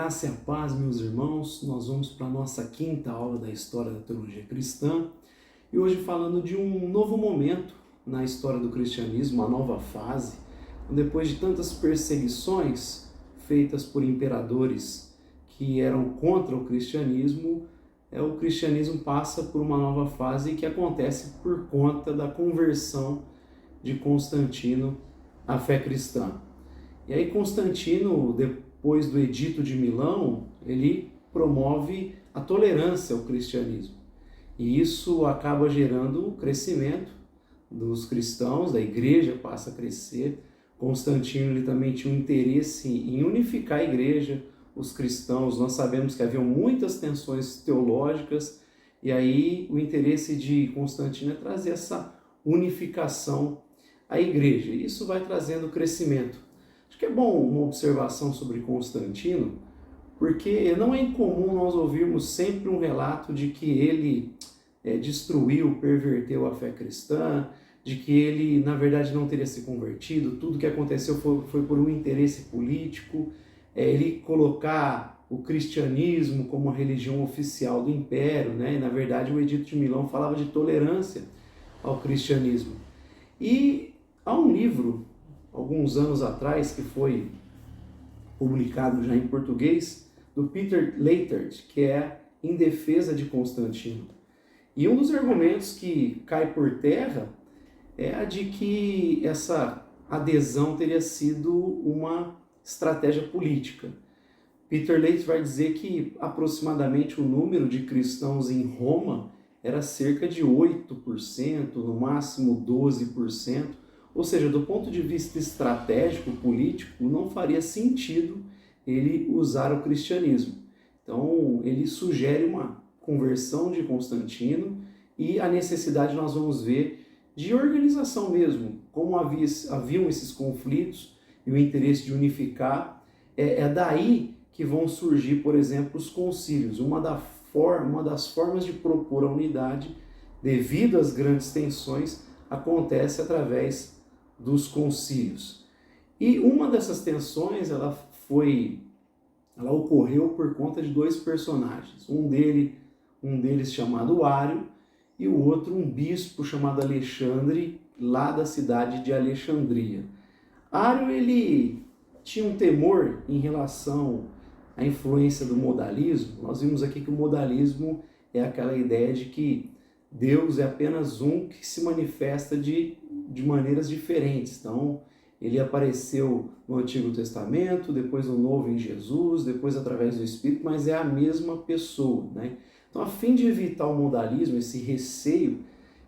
graça e a paz, meus irmãos. Nós vamos para a nossa quinta aula da história da teologia cristã e hoje falando de um novo momento na história do cristianismo, uma nova fase, depois de tantas perseguições feitas por imperadores que eram contra o cristianismo passa por uma nova fase que acontece por conta da conversão de Constantino à fé cristã. E aí Constantino, depois do Edito de Milão, ele promove a tolerância ao cristianismo. E isso acaba gerando o crescimento dos cristãos, da igreja passa a crescer. Constantino ele também tinha um interesse em unificar a igreja, os cristãos. Nós sabemos que haviam muitas tensões teológicas, e aí o interesse de Constantino é trazer essa unificação à igreja. E isso vai trazendo crescimento. Acho que é bom uma observação sobre Constantino, porque não é incomum nós ouvirmos sempre um relato de que ele destruiu, perverteu a fé cristã, de que ele, na verdade, não teria se convertido, tudo que aconteceu foi por um interesse político, ele colocar o cristianismo como a religião oficial do império, né? E, na verdade, o Edito de Milão falava de tolerância ao cristianismo. E há um livro, alguns anos atrás, que foi publicado já em português, do Peter Leitert, que é Em Defesa de Constantino. E um dos argumentos que cai por terra é a de que essa adesão teria sido uma estratégia política. Peter Leitert vai dizer que aproximadamente o número de cristãos em Roma era cerca de 8%, no máximo 12%, ou seja, do ponto de vista estratégico, político, não faria sentido ele usar o cristianismo. Então, ele sugere uma conversão de Constantino e a necessidade, nós vamos ver, de organização mesmo, como haviam esses conflitos e o interesse de unificar. É daí que vão surgir, por exemplo, os concílios. Uma das formas de propor a unidade, devido às grandes tensões, acontece através dos concílios. E uma dessas tensões, ela ocorreu por conta de dois personagens. Um deles chamado Ário, e o outro um bispo chamado Alexandre, lá da cidade de Alexandria. Ário, ele tinha um temor em relação à influência do modalismo. Nós vimos aqui que o modalismo é aquela ideia de que Deus é apenas um que se manifesta de maneiras diferentes. Então, ele apareceu no Antigo Testamento, depois no Novo em Jesus, depois através do Espírito, mas é a mesma pessoa, né? Então, a fim de evitar o modalismo, esse receio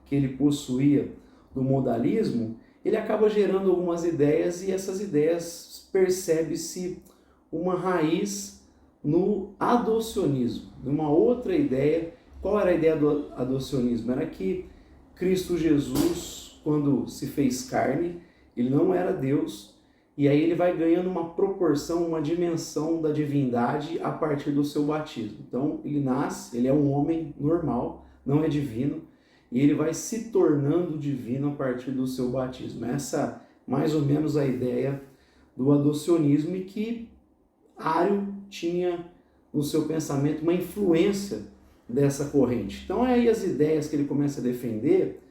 que ele possuía do modalismo, ele acaba gerando algumas ideias, e essas ideias percebe-se uma raiz no adocionismo. Uma outra ideia. Qual era a ideia do adocionismo? Era que Cristo Jesus, quando se fez carne, ele não era Deus, e aí ele vai ganhando uma proporção, uma dimensão da divindade a partir do seu batismo. Então ele nasce, ele é um homem normal, não é divino, e ele vai se tornando divino a partir do seu batismo. Essa mais ou menos a ideia do adocionismo, e que Ário tinha no seu pensamento uma influência dessa corrente. Então aí as ideias que ele começa a defender,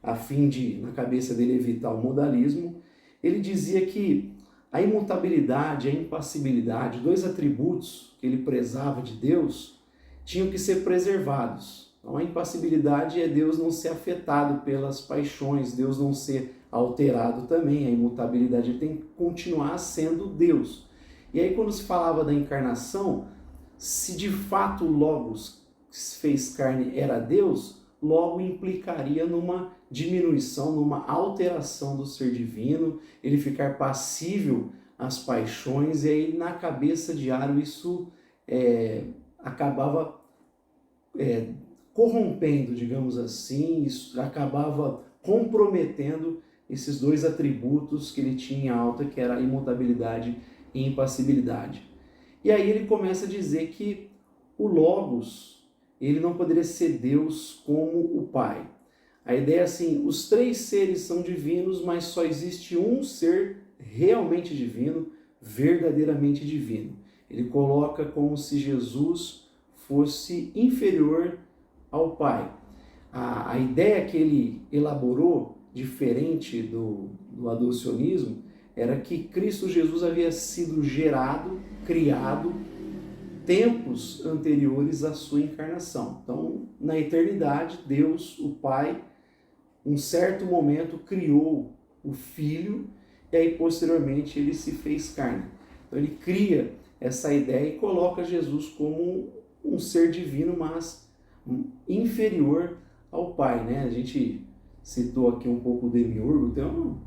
a fim de, na cabeça dele, evitar o modalismo. Ele dizia que a imutabilidade, a impassibilidade, dois atributos que ele prezava de Deus, tinham que ser preservados. Então a impassibilidade é Deus não ser afetado pelas paixões, Deus não ser alterado também. A imutabilidade tem que continuar sendo Deus. E aí, quando se falava da encarnação, se de fato o Logos que se fez carne era Deus, logo implicaria numa diminuição, numa alteração do ser divino, ele ficar passível às paixões, e aí na cabeça de Ário isso acabava corrompendo, digamos assim, isso acabava comprometendo esses dois atributos que ele tinha em alta, que era a imutabilidade e impassibilidade. E aí ele começa a dizer que o Logos, ele não poderia ser Deus como o Pai. A ideia é assim, os três seres são divinos, mas só existe um ser realmente divino, verdadeiramente divino. Ele coloca como se Jesus fosse inferior ao Pai. A ideia que ele elaborou, diferente do adocionismo, era que Cristo Jesus havia sido gerado, criado, tempos anteriores à sua encarnação. Então, na eternidade, Deus, o Pai, um certo momento criou o Filho e aí posteriormente ele se fez carne. Então ele cria essa ideia e coloca Jesus como um ser divino, mas inferior ao Pai, né? A gente citou aqui um pouco o Demiurgo, então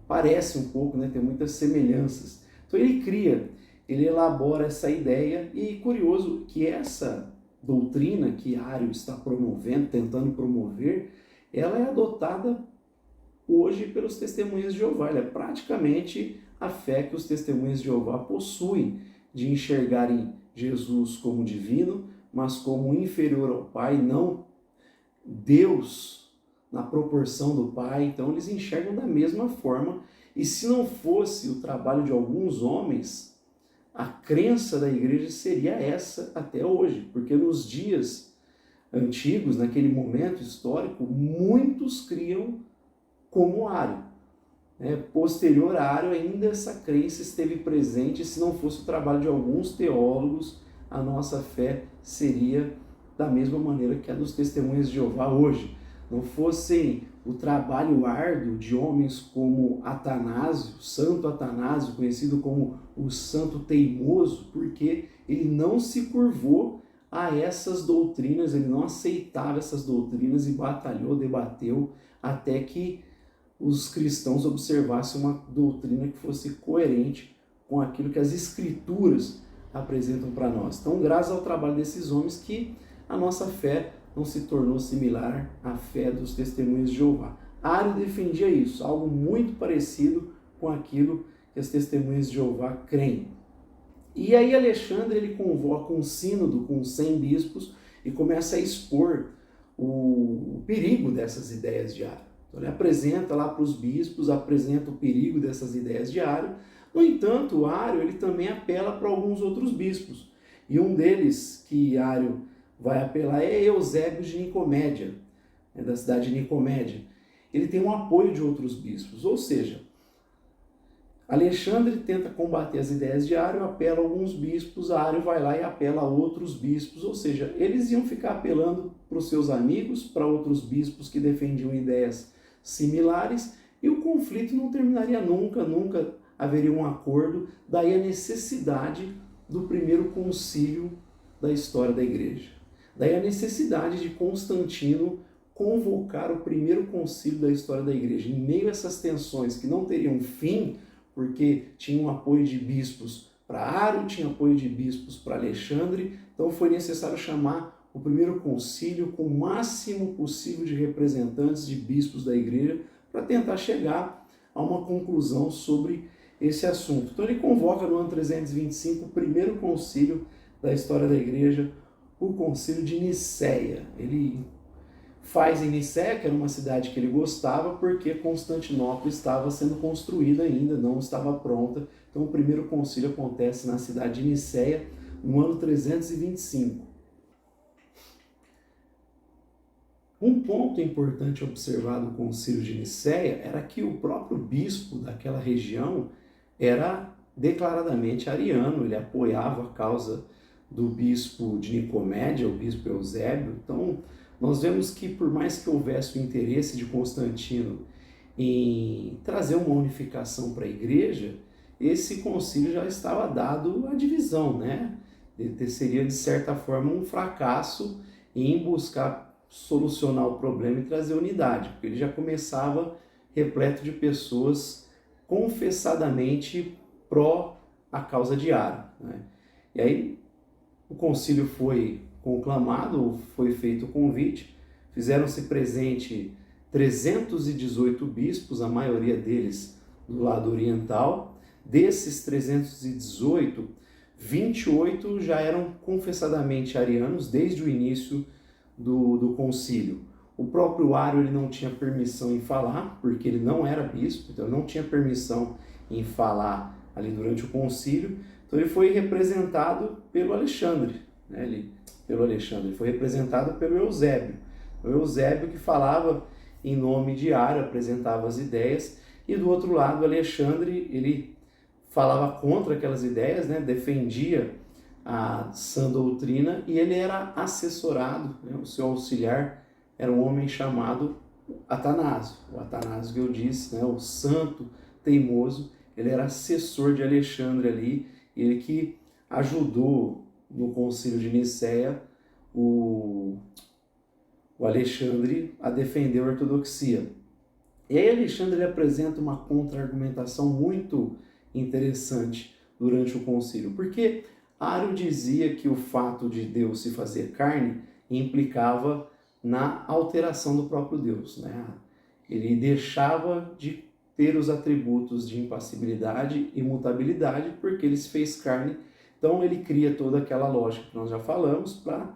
parece um pouco, né? Tem muitas semelhanças. Então ele cria, ele elabora essa ideia e curioso que essa doutrina que Ario está promovendo, tentando promover, ela é adotada hoje pelos testemunhas de Jeová. Ela é praticamente a fé que os testemunhas de Jeová possuem, de enxergarem Jesus como divino, mas como inferior ao Pai, não Deus na proporção do Pai. Então eles enxergam da mesma forma. E se não fosse o trabalho de alguns homens, a crença da igreja seria essa até hoje, porque nos dias antigos, naquele momento histórico, muitos criam como Ario. Posterior a Ario, ainda essa crença esteve presente. Se não fosse o trabalho de alguns teólogos, a nossa fé seria da mesma maneira que a dos testemunhas de Jeová hoje. Não fossem o trabalho árduo de homens como Atanásio, Santo Atanásio, conhecido como o Santo Teimoso, porque ele não se curvou a essas doutrinas, ele não aceitava essas doutrinas e batalhou, debateu, até que os cristãos observassem uma doutrina que fosse coerente com aquilo que as Escrituras apresentam para nós. Então, graças ao trabalho desses homens que a nossa fé não se tornou similar à fé dos testemunhos de Jeová. Ario defendia isso, algo muito parecido com aquilo que as testemunhas de Jeová creem. E aí Alexandre ele convoca um sínodo com 100 bispos e começa a expor o perigo dessas ideias de Ario. Então ele apresenta lá para os bispos, apresenta o perigo dessas ideias de Ario. No entanto, o Ario ele também apela para alguns outros bispos. E um deles que Ario vai apelar é Eusébio de Nicomédia, da cidade de Nicomédia. Ele tem um apoio de outros bispos, ou seja, Alexandre tenta combater as ideias de Ario, apela a alguns bispos, Ario vai lá e apela a outros bispos, ou seja, eles iam ficar apelando para os seus amigos, para outros bispos que defendiam ideias similares, e o conflito não terminaria nunca haveria um acordo, daí a necessidade do primeiro concílio da história da igreja. Daí a necessidade de Constantino convocar o primeiro concílio da história da igreja. Em meio a essas tensões que não teriam fim, porque tinha um apoio de bispos para Ario, tinha apoio de bispos para Alexandre, então foi necessário chamar o primeiro concílio com o máximo possível de representantes de bispos da igreja para tentar chegar a uma conclusão sobre esse assunto. Então ele convoca no ano 325 o primeiro concílio da história da igreja, o concílio de Nicéia. Ele faz em Nicéia, que era uma cidade que ele gostava, porque Constantinopla estava sendo construída ainda, não estava pronta. Então o primeiro concílio acontece na cidade de Nicéia, no ano 325. Um ponto importante observado no concílio de Nicéia era que o próprio bispo daquela região era declaradamente ariano, ele apoiava a causa do bispo de Nicomédia, o bispo Eusébio. Então, nós vemos que por mais que houvesse o interesse de Constantino em trazer uma unificação para a igreja, esse concílio já estava dado à divisão, né? Seria, de certa forma, um fracasso em buscar solucionar o problema e trazer unidade, porque ele já começava repleto de pessoas confessadamente pró a causa de Ario, né? E aí o concílio foi conclamado, foi feito o convite, fizeram-se presente 318 bispos, a maioria deles do lado oriental. Desses 318, 28 já eram confessadamente arianos desde o início do concílio. O próprio Ario ele não tinha permissão em falar, porque ele não era bispo, então não tinha permissão em falar ali durante o concílio. Então Então ele foi representado pelo Alexandre, né? Ele foi representado pelo Eusébio. O Eusébio que falava em nome de Ario, apresentava as ideias, e do outro lado o Alexandre, ele falava contra aquelas ideias, né? Defendia a sã doutrina, e ele era assessorado, né? O seu auxiliar era um homem chamado Atanásio. O Atanásio que eu disse, né? O santo teimoso, ele era assessor de Alexandre ali, ele que ajudou no concílio de Nicéia o Alexandre a defender a ortodoxia. E aí Alexandre ele apresenta uma contra-argumentação muito interessante durante o concílio, porque Ario dizia que o fato de Deus se fazer carne implicava na alteração do próprio Deus, né? Ele deixava de ter os atributos de impassibilidade e mutabilidade porque ele se fez carne. Então ele cria toda aquela lógica que nós já falamos para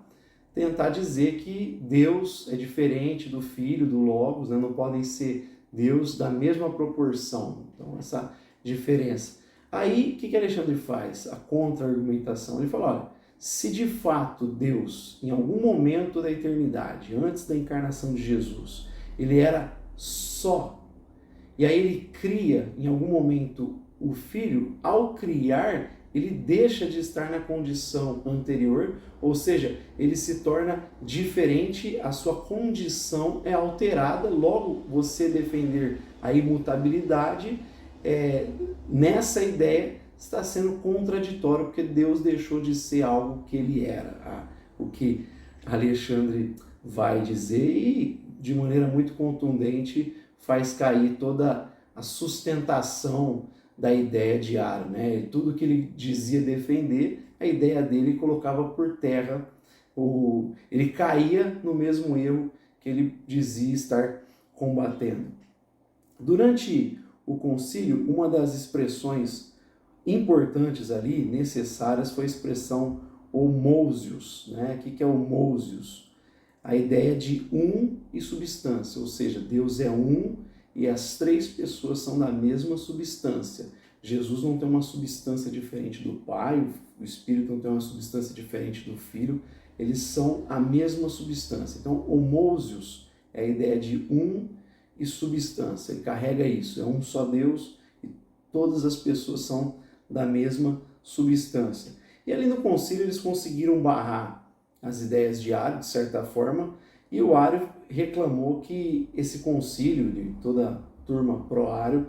tentar dizer que Deus é diferente do Filho, do Logos, né? Não podem ser Deus da mesma proporção. Então essa diferença. Aí, o que Alexandre faz? A contra-argumentação. Ele fala, olha, se de fato Deus, em algum momento da eternidade, antes da encarnação de Jesus, ele era só, e aí ele cria, em algum momento, o Filho, ao criar, ele deixa de estar na condição anterior, ou seja, ele se torna diferente, a sua condição é alterada, logo você defender a imutabilidade, nessa ideia está sendo contraditório, porque Deus deixou de ser algo que ele era. O que Alexandre vai dizer e, de maneira muito contundente, faz cair toda a sustentação da ideia de Ario, né? Tudo que ele dizia defender, a ideia dele colocava por terra, ele caía no mesmo erro que ele dizia estar combatendo. Durante o concílio, uma das expressões importantes ali, necessárias, foi a expressão homousios, né? O que é homousios? A ideia de um e substância, ou seja, Deus é um e as três pessoas são da mesma substância. Jesus não tem uma substância diferente do Pai, o Espírito não tem uma substância diferente do Filho, eles são a mesma substância. Então, homousios é a ideia de um e substância, ele carrega isso, é um só Deus e todas as pessoas são da mesma substância. E ali no concílio eles conseguiram barrar as ideias de Ario, de certa forma, e o Ario reclamou que esse concílio, de toda a turma pró-Ario,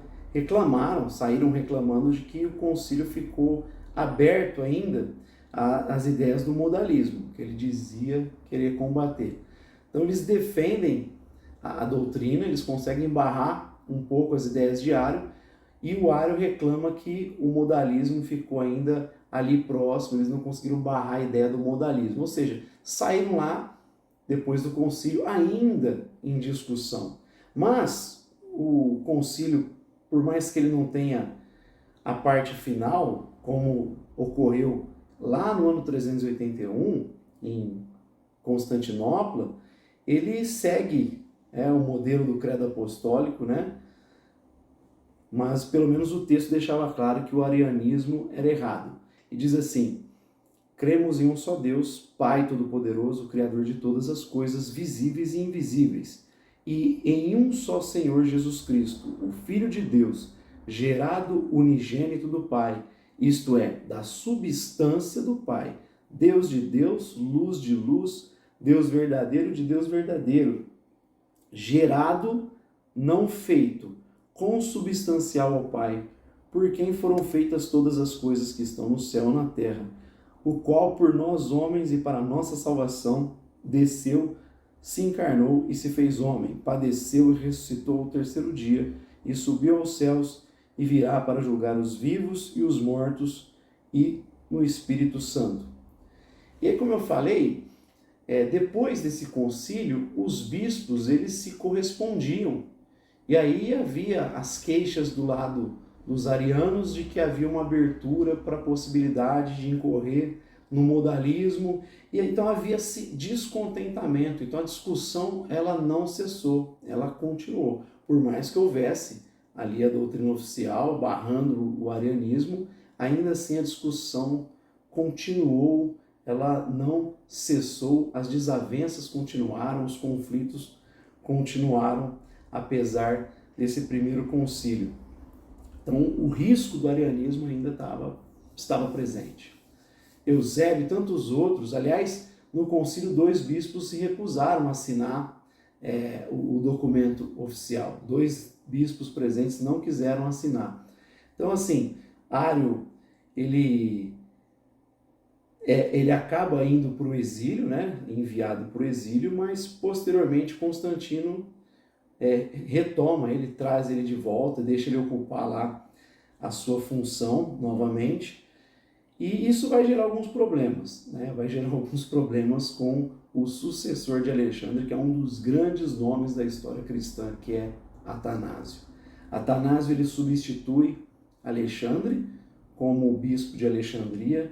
saíram reclamando de que o concílio ficou aberto ainda às ideias do modalismo, que ele dizia querer combater. Então eles defendem a doutrina, eles conseguem barrar um pouco as ideias de Ario, e o Ario reclama que o modalismo ficou ainda ali próximo, eles não conseguiram barrar a ideia do modalismo, ou seja, saíram lá depois do concílio ainda em discussão. Mas o concílio, por mais que ele não tenha a parte final, como ocorreu lá no ano 381, em Constantinopla, ele segue o modelo do credo apostólico, né? Mas pelo menos o texto deixava claro que o arianismo era errado. E diz assim: cremos em um só Deus, Pai Todo-Poderoso, Criador de todas as coisas visíveis e invisíveis, e em um só Senhor Jesus Cristo, o Filho de Deus, gerado unigênito do Pai, isto é, da substância do Pai, Deus de Deus, luz de luz, Deus verdadeiro de Deus verdadeiro, gerado, não feito, consubstancial ao Pai, por quem foram feitas todas as coisas que estão no céu e na terra, o qual por nós homens e para nossa salvação desceu, se encarnou e se fez homem, padeceu e ressuscitou ao terceiro dia, e subiu aos céus, e virá para julgar os vivos e os mortos, e no Espírito Santo. E aí, como eu falei, depois desse concílio, os bispos eles se correspondiam. E aí havia as queixas do lado dos arianos de que havia uma abertura para a possibilidade de incorrer no modalismo, e então havia descontentamento. Então a discussão ela não cessou, ela continuou. Por mais que houvesse ali a doutrina oficial barrando o arianismo, ainda assim a discussão continuou, ela não cessou, as desavenças continuaram, os conflitos continuaram, apesar desse primeiro concílio. Então, o risco do arianismo ainda estava presente. Eusébio e tantos outros, aliás, no concílio 2 bispos se recusaram a assinar o documento oficial. 2 bispos presentes não quiseram assinar. Então, assim, Ário, ele acaba indo para o exílio, né? Enviado para o exílio, mas posteriormente Constantino retoma ele, traz ele de volta, deixa ele ocupar lá a sua função novamente, e isso vai gerar alguns problemas, né? Vai gerar alguns problemas com o sucessor de Alexandre, que é um dos grandes nomes da história cristã, que é Atanásio. Atanásio ele substitui Alexandre como bispo de Alexandria,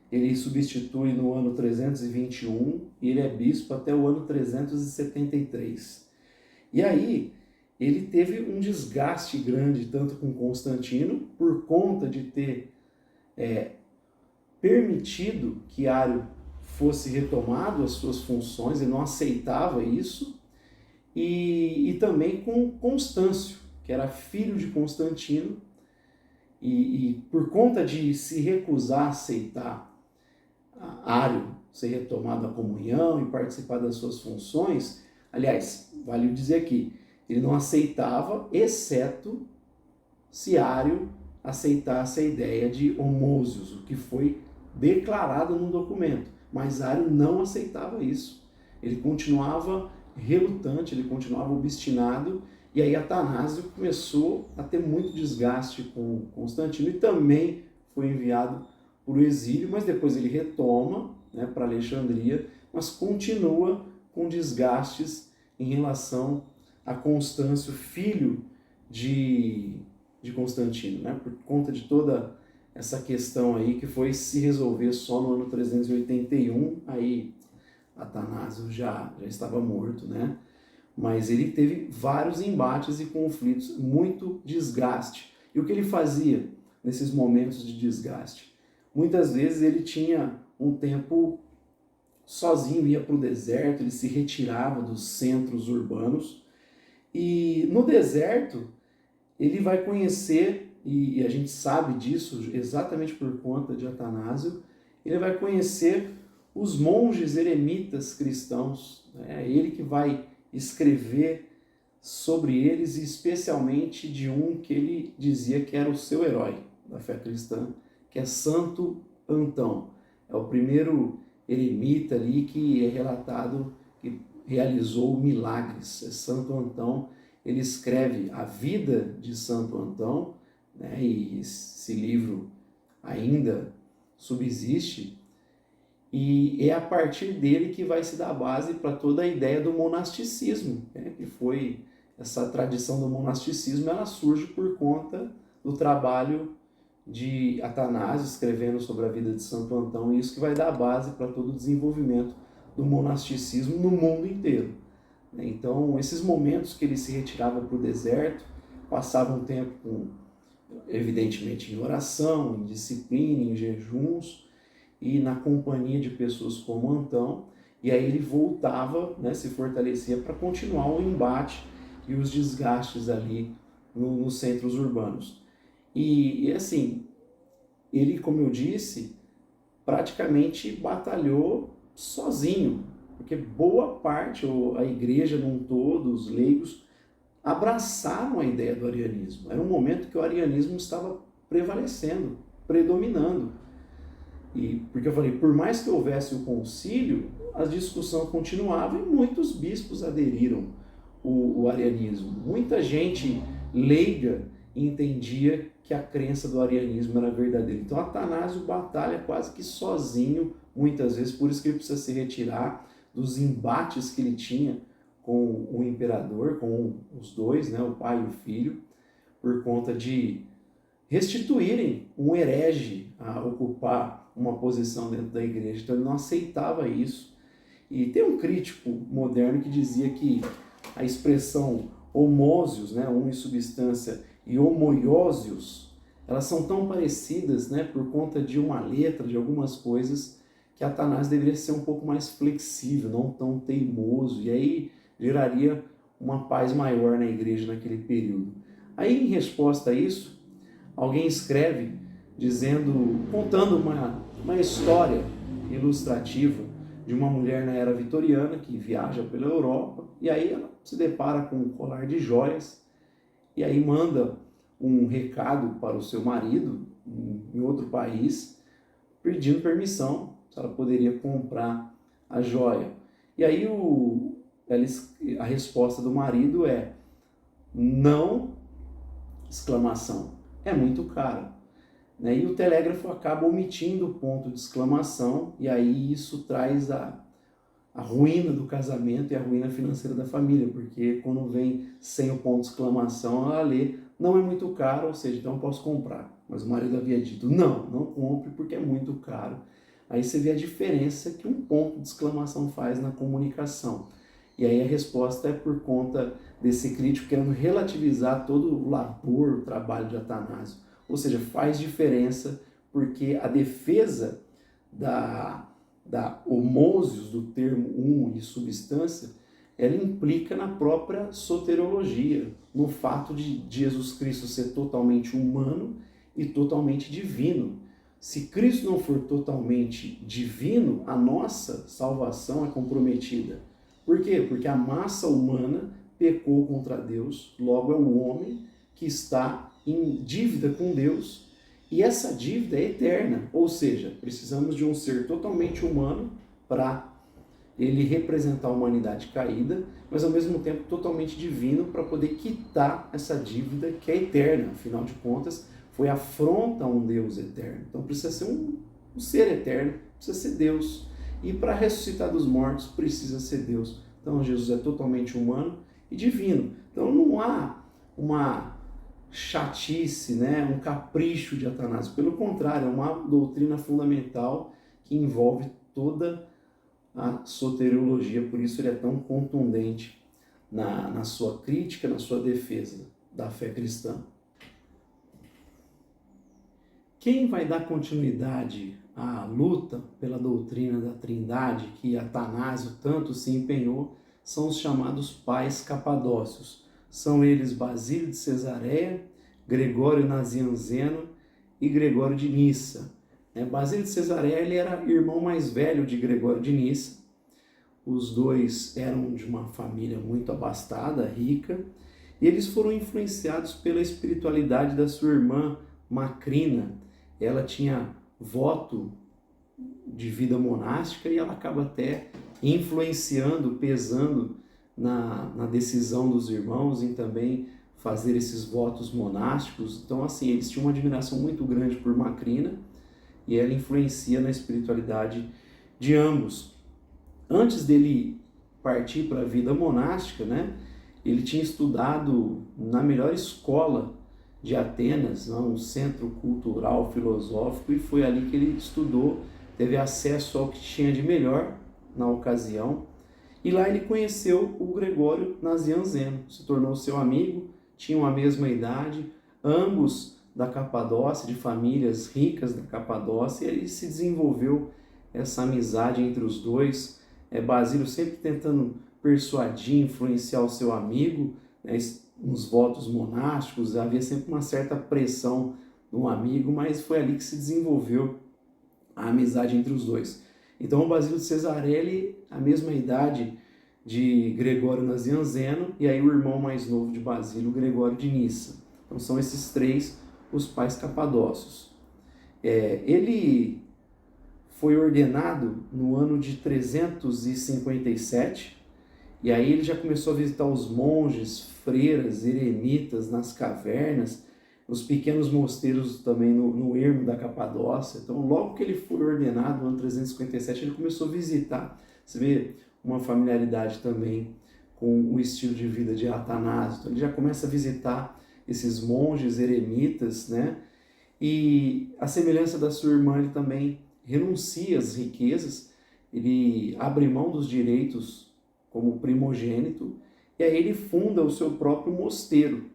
ele substitui no ano 321 e ele é bispo até o ano 373. E aí, ele teve um desgaste grande, tanto com Constantino, por conta de ter permitido que Ário fosse retomado as suas funções, ele não aceitava isso, e também com Constâncio, que era filho de Constantino, e por conta de se recusar a aceitar Ário ser retomado a comunhão e participar das suas funções, aliás, vale dizer aqui, ele não aceitava, exceto se Ário aceitasse a ideia de homousios, o que foi declarado no documento. Mas Ário não aceitava isso. Ele continuava relutante, ele continuava obstinado, e aí Atanásio começou a ter muito desgaste com Constantino e também foi enviado para o exílio, mas depois ele retoma, né, para Alexandria, mas continua com desgastes em relação a Constâncio, filho de Constantino, né? Por conta de toda essa questão aí que foi se resolver só no ano 381, aí Atanásio já estava morto, né? Mas ele teve vários embates e conflitos, muito desgaste. E o que ele fazia nesses momentos de desgaste? Muitas vezes ele tinha um tempo sozinho, ia para o deserto, ele se retirava dos centros urbanos, e no deserto ele vai conhecer, e a gente sabe disso exatamente por conta de Atanásio, ele vai conhecer os monges eremitas cristãos, é ele que vai escrever sobre eles, e especialmente de um que ele dizia que era o seu herói da fé cristã, que é Santo Antão. É o primeiro eremita ali que é relatado que realizou milagres. É Santo Antão. Ele escreve a vida de Santo Antão, né, e esse livro ainda subsiste, e é a partir dele que vai se dar base para toda a ideia do monasticismo, né, que foi essa tradição do monasticismo, ela surge por conta do trabalho de Atanásio escrevendo sobre a vida de Santo Antão, e isso que vai dar base para todo o desenvolvimento do monasticismo no mundo inteiro. Então, esses momentos que ele se retirava para o deserto, passava um tempo, evidentemente, em oração, em disciplina, em jejuns, e na companhia de pessoas como Antão, e aí ele voltava, né, se fortalecia para continuar o embate e os desgastes ali nos centros urbanos. E assim, ele, como eu disse, praticamente batalhou sozinho, porque boa parte, ou a igreja num todo, os leigos, abraçaram a ideia do arianismo. Era um momento que o arianismo estava prevalecendo, predominando. E porque eu falei, por mais que houvesse o concílio, a discussão continuava e muitos bispos aderiram ao arianismo. Muita gente leiga entendia que a crença do arianismo era verdadeira. Então Atanásio batalha quase que sozinho, muitas vezes, por isso que ele precisa se retirar dos embates que ele tinha com o imperador, com os dois, né, o pai e o filho, por conta de restituírem um herege a ocupar uma posição dentro da igreja. Então ele não aceitava isso. E tem um crítico moderno que dizia que a expressão homousios, né, um em substância, e homoiósios, elas são tão parecidas, né, por conta de uma letra, de algumas coisas, que Atanásio deveria ser um pouco mais flexível, não tão teimoso, e aí geraria uma paz maior na igreja naquele período. Aí, em resposta a isso, alguém escreve contando uma história ilustrativa de uma mulher na era vitoriana que viaja pela Europa, e aí ela se depara com um colar de joias, e aí manda um recado para o seu marido em outro país, pedindo permissão se ela poderia comprar a joia. E aí a resposta do marido é: não, exclamação, é muito caro. E o telégrafo acaba omitindo o ponto de exclamação, e aí isso traz a ruína do casamento e a ruína financeira da família, porque quando vem sem o ponto de exclamação, ela lê: não é muito caro, ou seja, então eu posso comprar. Mas o marido havia dito: não compre porque é muito caro. Aí você vê a diferença que um ponto de exclamação faz na comunicação. E aí a resposta é por conta desse crítico querendo relativizar todo o labor, o trabalho de Atanásio. Ou seja, faz diferença porque a defesa da homousios, do termo um e substância, ela implica na própria soteriologia, no fato de Jesus Cristo ser totalmente humano e totalmente divino. Se Cristo não for totalmente divino, a nossa salvação é comprometida. Por quê? Porque a massa humana pecou contra Deus, logo é o homem que está em dívida com Deus, e essa dívida é eterna, ou seja, precisamos de um ser totalmente humano para ele representar a humanidade caída, mas ao mesmo tempo totalmente divino para poder quitar essa dívida que é eterna. Afinal de contas, foi afronta a um Deus eterno. Então precisa ser um ser eterno, precisa ser Deus. E para ressuscitar dos mortos, precisa ser Deus. Então Jesus é totalmente humano e divino. Então não há uma chatice, né, um capricho de Atanásio. Pelo contrário, é uma doutrina fundamental que envolve toda a soteriologia, por isso ele é tão contundente na sua crítica, na sua defesa da fé cristã. Quem vai dar continuidade à luta pela doutrina da Trindade, que Atanásio tanto se empenhou, são os chamados pais capadócios. São eles Basílio de Cesareia, Gregório Nazianzeno e Gregório de Nissa. Basílio de Cesareia ele era irmão mais velho de Gregório de Nissa. Os dois eram de uma família muito abastada, rica, e eles foram influenciados pela espiritualidade da sua irmã Macrina. Ela tinha voto de vida monástica e ela acaba até influenciando, pesando na decisão dos irmãos em também fazer esses votos monásticos. Então, assim, eles tinham uma admiração muito grande por Macrina e ela influencia na espiritualidade de ambos. Antes dele partir para a vida monástica, ele tinha estudado na melhor escola de Atenas, um centro cultural, filosófico, e foi ali que ele estudou, teve acesso ao que tinha de melhor na ocasião, e lá ele conheceu o Gregório Nazianzeno, se tornou seu amigo, tinham a mesma idade, ambos da Capadócia, de famílias ricas da Capadócia, e aí se desenvolveu essa amizade entre os dois. Basílio sempre tentando persuadir, influenciar o seu amigo, nos votos monásticos, havia sempre uma certa pressão no amigo, mas foi ali que se desenvolveu a amizade entre os dois. Então o Basílio de Cesareia, a mesma idade de Gregório Nazianzeno, e aí o irmão mais novo de Basílio, Gregório de Nissa. Então são esses três os pais capadócios. Ele foi ordenado no ano de 357, e aí ele já começou a visitar os monges, freiras, eremitas nas cavernas, os pequenos mosteiros também no ermo da Capadócia. Então, logo que ele foi ordenado, no ano 357, ele começou a visitar. Você vê uma familiaridade também com o estilo de vida de Atanásio. Então, ele já começa a visitar esses monges, eremitas, E a semelhança da sua irmã, ele também renuncia às riquezas, ele abre mão dos direitos como primogênito, e aí ele funda o seu próprio mosteiro.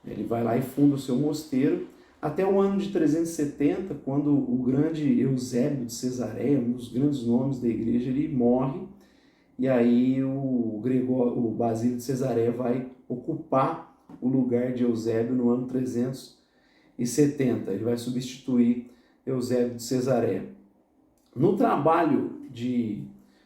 Ele vai lá e funda o seu mosteiro, até o ano de 370, quando o grande Eusébio de Cesareia, um dos grandes nomes da igreja, ele morre, e aí o Basílio de Cesareia vai ocupar o lugar de Eusébio no ano 370. Ele vai substituir Eusébio de Cesareia. No trabalho de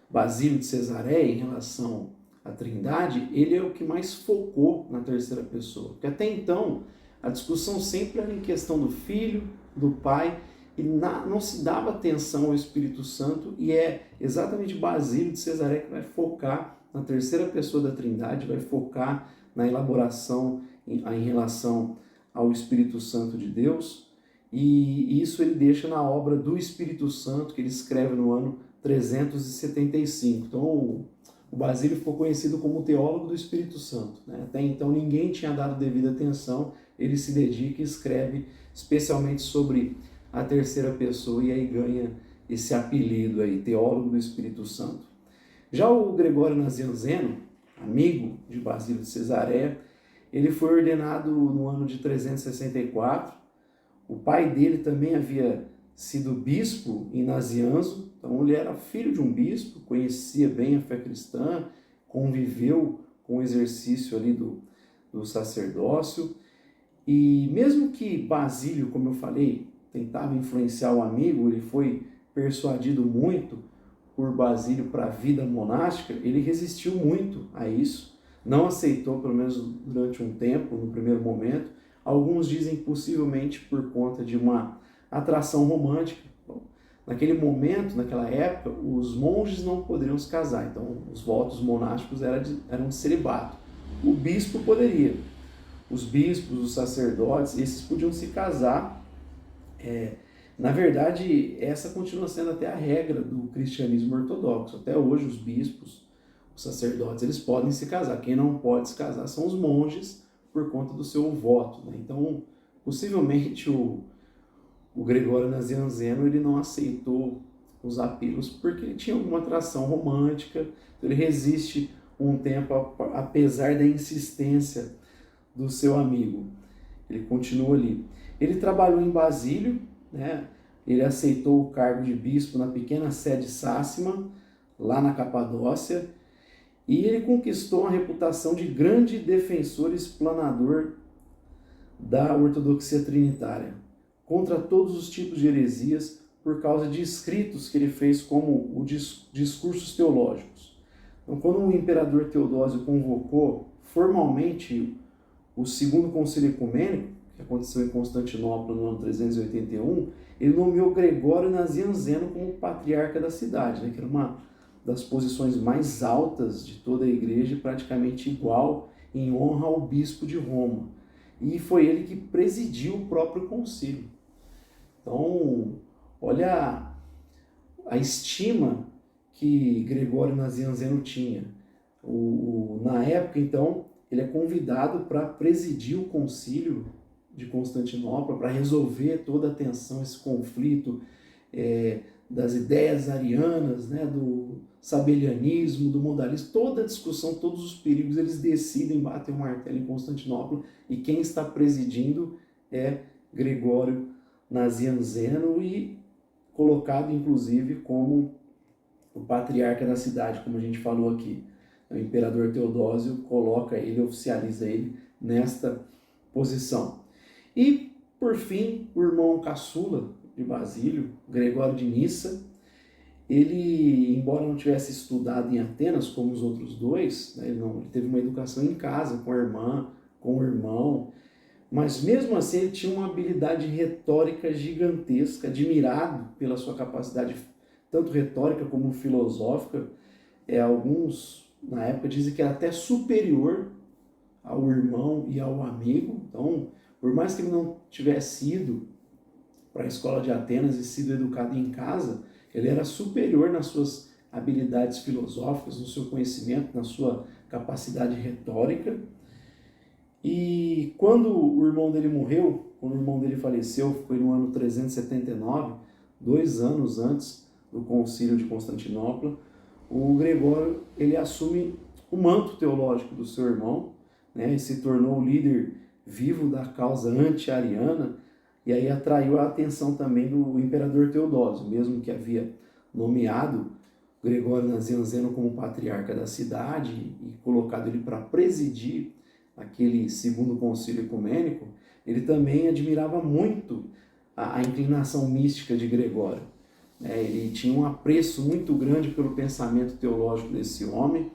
Basílio de Cesareia em relação à Trindade, ele é o que mais focou na terceira pessoa. Porque até então a discussão sempre era em questão do Filho, do Pai, e não se dava atenção ao Espírito Santo, e é exatamente Basílio de Cesareia que vai focar na terceira pessoa da Trindade, vai focar na elaboração em relação ao Espírito Santo de Deus, e isso ele deixa na obra do Espírito Santo, que ele escreve no ano 375. Então o Basílio ficou conhecido como teólogo do Espírito Santo, né? Até então ninguém tinha dado devida atenção, ele se dedica e escreve especialmente sobre a terceira pessoa, e aí ganha esse apelido aí, teólogo do Espírito Santo. Já o Gregório Nazianzeno, amigo de Basílio de Cesareia, ele foi ordenado no ano de 364. O pai dele também havia sido bispo em Nazianzo, então ele era filho de um bispo, conhecia bem a fé cristã, conviveu com o exercício ali do sacerdócio. E mesmo que Basílio, como eu falei, tentava influenciar o amigo, ele foi persuadido muito por Basílio para a vida monástica, ele resistiu muito a isso, não aceitou, pelo menos durante um tempo, no primeiro momento. Alguns dizem possivelmente por conta de uma atração romântica. Bom, naquele momento, naquela época, os monges não poderiam se casar, então os votos monásticos eram de celibato. O bispo poderia. Os bispos, os sacerdotes, esses podiam se casar. Na verdade, essa continua sendo até a regra do cristianismo ortodoxo. Até hoje, os bispos, os sacerdotes, eles podem se casar. Quem não pode se casar são os monges, por conta do seu voto, né? Então, possivelmente, o Gregório Nazianzeno ele não aceitou os apelos porque ele tinha alguma atração romântica, então ele resiste um tempo, apesar da insistência do seu amigo. Ele continua ali. Ele trabalhou em Basílio, né? Ele aceitou o cargo de bispo na pequena sede Sácima, lá na Capadócia, e ele conquistou a reputação de grande defensor e explanador da ortodoxia trinitária, contra todos os tipos de heresias, por causa de escritos que ele fez como discursos teológicos. Então, quando o imperador Teodósio convocou formalmente o segundo concílio ecumênico, que aconteceu em Constantinopla no ano 381, ele nomeou Gregório Nazianzeno como patriarca da cidade, né, que era uma das posições mais altas de toda a igreja, praticamente igual em honra ao bispo de Roma. E foi ele que presidiu o próprio concílio. Então, olha a estima que Gregório Nazianzeno tinha. Na época, então, ele é convidado para presidir o concílio de Constantinopla, para resolver toda a tensão, esse conflito das ideias arianas, né, do sabelianismo, do modalismo, toda a discussão, todos os perigos, eles decidem bater o martelo em Constantinopla, e quem está presidindo é Gregório Nazianzeno, e colocado inclusive como o patriarca da cidade, como a gente falou aqui. O imperador Teodósio coloca ele, oficializa ele nesta posição. E, por fim, o irmão caçula de Basílio, Gregório de Nissa, ele, embora não tivesse estudado em Atenas como os outros dois, né, ele teve uma educação em casa, com a irmã, com o irmão, mas mesmo assim ele tinha uma habilidade retórica gigantesca, admirado pela sua capacidade tanto retórica como filosófica. Alguns, na época, dizem que era até superior ao irmão e ao amigo. Então, por mais que ele não tivesse ido para a escola de Atenas e sido educado em casa, ele era superior nas suas habilidades filosóficas, no seu conhecimento, na sua capacidade retórica. E quando o irmão dele morreu, quando o irmão dele faleceu, foi no ano 379, 2 anos antes do concílio de Constantinopla, o Gregório ele assume o manto teológico do seu irmão, né, e se tornou o líder vivo da causa anti-ariana, e aí atraiu a atenção também do imperador Teodósio, mesmo que havia nomeado Gregório Nazianzeno como patriarca da cidade e colocado ele para presidir aquele segundo concílio ecumênico. Ele também admirava muito a inclinação mística de Gregório. Ele tinha um apreço muito grande pelo pensamento teológico desse homem,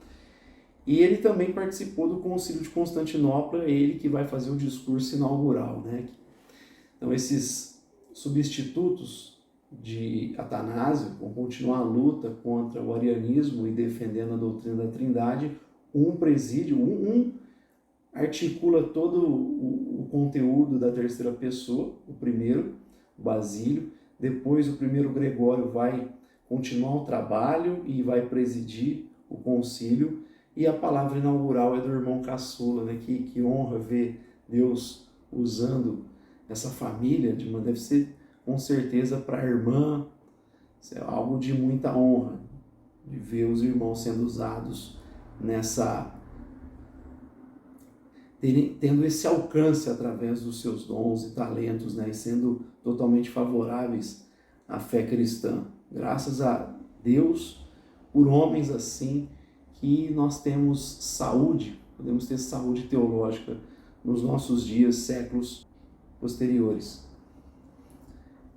e ele também participou do Concílio de Constantinopla, ele que vai fazer o discurso inaugural. Então esses substitutos de Atanásio vão continuar a luta contra o arianismo e defendendo a doutrina da Trindade. Um preside, um articula todo o conteúdo da terceira pessoa, o primeiro, o Basílio. Depois o primeiro Gregório vai continuar o trabalho e vai presidir o concílio. E a palavra inaugural é do irmão caçula, que honra ver Deus usando essa família, deve ser com certeza para a irmã, é algo de muita honra, de ver os irmãos sendo usados tendo esse alcance através dos seus dons e talentos, e sendo totalmente favoráveis à fé cristã. Graças a Deus, por homens assim, que nós temos saúde, podemos ter saúde teológica nos nossos dias, séculos posteriores.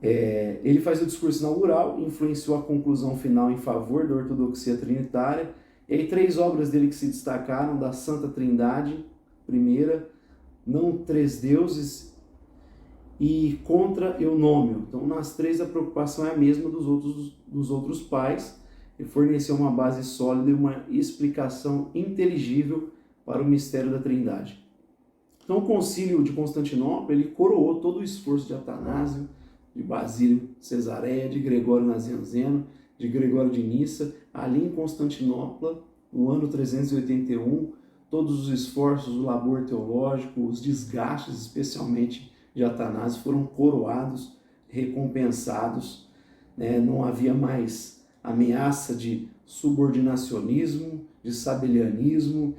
Ele faz o discurso inaugural, influenciou a conclusão final em favor da ortodoxia trinitária, e aí 3 obras dele que se destacaram: da Santa Trindade, primeira, não 3 deuses, e contra Eunômio. Então, nas 3 a preocupação é a mesma dos outros pais, e forneceu uma base sólida e uma explicação inteligível para o mistério da Trindade. Então, o Concílio de Constantinopla, ele coroou todo o esforço de Atanásio, de Basílio Cesareia, de Gregório Nazianzeno, de Gregório de Nissa, ali em Constantinopla, no ano 381, todos os esforços, o labor teológico, os desgastes, especialmente de Atanásio, foram coroados, recompensados. Não havia mais ameaça de subordinacionismo, de sabelianismo,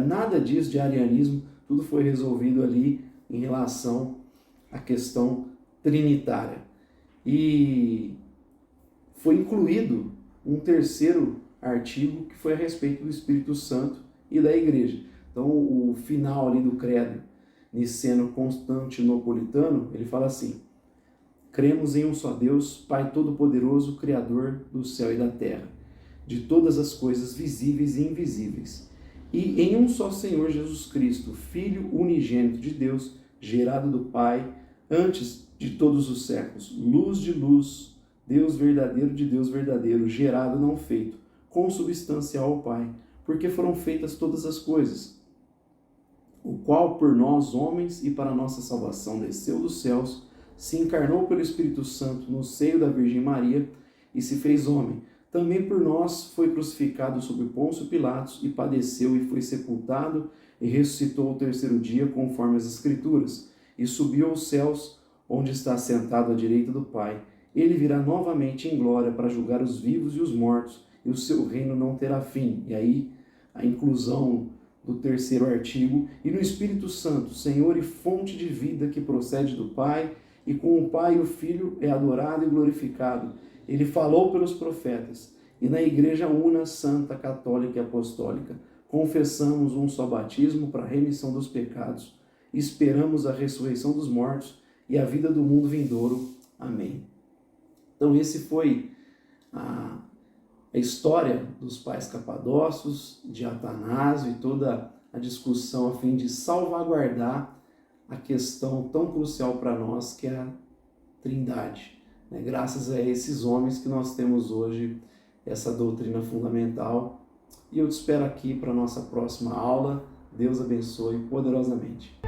nada disso, de arianismo. Tudo foi resolvido ali em relação à questão trinitária. E foi incluído um 3º artigo que foi a respeito do Espírito Santo e da Igreja. Então, o final ali do credo niceno-constantinopolitano, ele fala assim: cremos em um só Deus, Pai Todo-Poderoso, Criador do céu e da terra, de todas as coisas visíveis e invisíveis, e em um só Senhor Jesus Cristo, Filho unigênito de Deus, gerado do Pai, antes de todos os séculos, luz de luz, Deus verdadeiro de Deus verdadeiro, gerado não feito, consubstancial ao Pai, porque foram feitas todas as coisas, o qual por nós, homens, e para nossa salvação desceu dos céus, se encarnou pelo Espírito Santo no seio da Virgem Maria e se fez homem. Também por nós foi crucificado sob Pôncio Pilatos e padeceu e foi sepultado e ressuscitou ao 3º dia, conforme as Escrituras, e subiu aos céus, onde está sentado à direita do Pai. Ele virá novamente em glória para julgar os vivos e os mortos, e o seu reino não terá fim. E aí a inclusão do 3º artigo: e no Espírito Santo, Senhor e fonte de vida, que procede do Pai, e com o Pai e o Filho é adorado e glorificado. Ele falou pelos profetas. E na Igreja una, santa, católica e apostólica, confessamos um só batismo para a remissão dos pecados. Esperamos a ressurreição dos mortos e a vida do mundo vindouro. Amém. Então, esse foi a história dos pais capadócios, de Atanásio, e toda a discussão a fim de salvaguardar a questão tão crucial para nós, que é a Trindade. Graças a esses homens que nós temos hoje essa doutrina fundamental. E eu te espero aqui para a nossa próxima aula. Deus abençoe poderosamente.